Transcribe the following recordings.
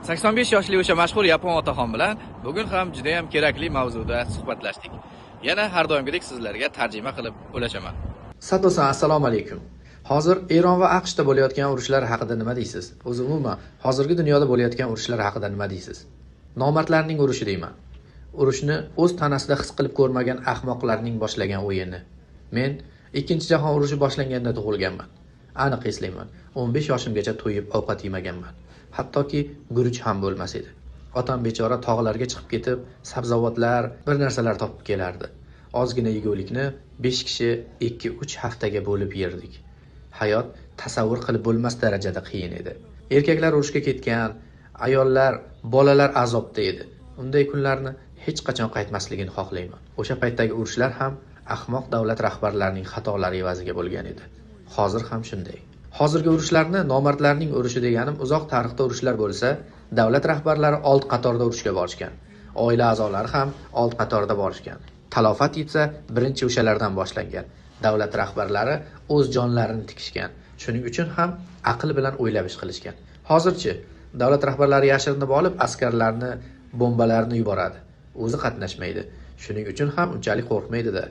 85 yoshli o'sha mashhur yapon otaxon bilan bugun ham juda ham kerakli mavzuda suhbatlashdik. Yana har doimgidek sizlarga tarjima qilib ulashaman. Sato-san, assalomu alaykum. Hozir Eron va AQShda bo'layotgan urushlar haqida nima deysiz? O'zi umuman hozirgi dunyoda bo'layotgan urushlar haqida nima deysiz? Nomardlarning urushi deyman. Urushni o'z tanasida his qilib ko'rmagan ahmoqlarning boshlagan o'yini. Men Ikkinchi jahon urushi boshlanganda tug'ilganman. Aniq eslayman. 15 yoshimgacha to'yib ovqat yemaganman. Hattoki guruch ham bo'lmas edi. Otam bechora tog'larga chiqib ketib, sabzavotlar, bir narsalar topib kelardi. Ozgina yegulikni 5 kishi 2-3 haftaga bo'lib yerdik. Hayot tasavvur qilib bo'lmas darajada qiyin edi. Erkaklar urushga ketgan, ayollar, bolalar azobda edi. Unday kunlarni hech qachon qaytmasligini xohlayman. O'sha paytdagi urushlar ham ahmoq davlat rahbarlarining xatolari evaziga bo'lgan edi. Hozir ham shunday. Hozirgi urushlarni nomardlarning urushi deganim uzoq tarixda urushlar bo'lsa, davlat rahbarlari old qatorda urushga borishgan. Oila a'zolari ham old qatorda borishgan. Talofat yetsa, birinchi o'shalardan boshlangan. Davlat rahbarlari o'z jonlarini tikishgan. Shuning uchun ham aql bilan o'ylab ish qilishgan. Hozirchi davlat rahbarlari yashirinib olib askarlarni, bombalarni yuboradi. O'zi qatnashmaydi. Shuning uchun ham unchalik qo'rqmaydi-da.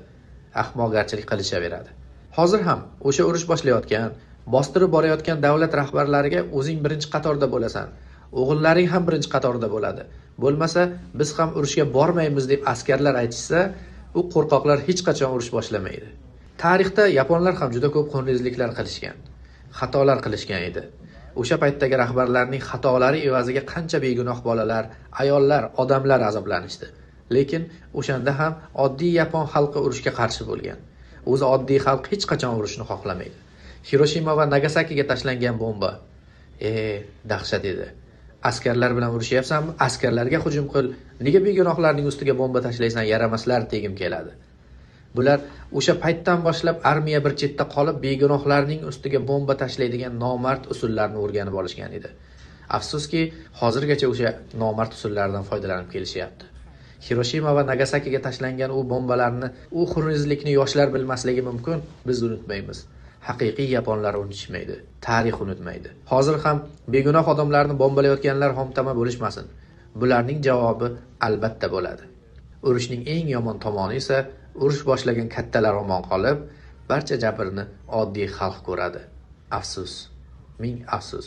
Ahmoqgarchilik qilishaveradi. Hozir ham o'sha urush boshlayotgan, bostirib borayotgan davlat rahbarlariga o'zing birinchi qatorda bo'lasan. O'g'illaring ham birinchi qatorda bo'ladi. Bo'lmasa biz ham urushga bormaymiz deb askarlar aytishsa, u qo'rqoqlar hech qachon urush boshlamaydi. Tarixda yaponlar ham juda ko'p xunrezliklar qilishgan, xatolar qilishgan edi. O'sha paytdagi rahbarlarning xatolari evaziga qancha begunoh bolalar, ayollar, odamlar azoblanishdi. Lekin o'shanda ham oddiy yapon xalqi urushga qarshi bo'lgan. O'zi oddiy xalq hech qachon urushni xohlamaydi. Hiroshima va Nagasakiga tashlangan bomba. Dahshat edi. Askarlar bilan urushyapsanmi? Askarlarga hujum qil. Nega begunohlarning ustiga bomba tashlaysan? Yaramaslar tegim keladi. Bular o'sha paytdan boshlab armiya bir chetda qolib begunohlarning ustiga bomba tashlaydigan nomard usullarni o'rganib olishgan edi. Afsuski, hozirgacha o'sha nomard usullardan foydalanib kelishyapti. Hiroshima va Nagasakiga tashlangan u bombalarni, u xunrezlikni yoshlar bilmasligi mumkin, biz unutmaymiz. Haqiqiy yaponlar unutishmaydi, tarix unutmaydi. Hozir ham begunoh odamlarni bombalayotganlar homtama bo'lishmasin. Bularning javobi albatta bo'ladi. Urushning eng yomon tomoni esa urush boshlagan kattalar omon qolib, barcha jabrni oddiy xalq ko'radi. Afsus, ming afsus.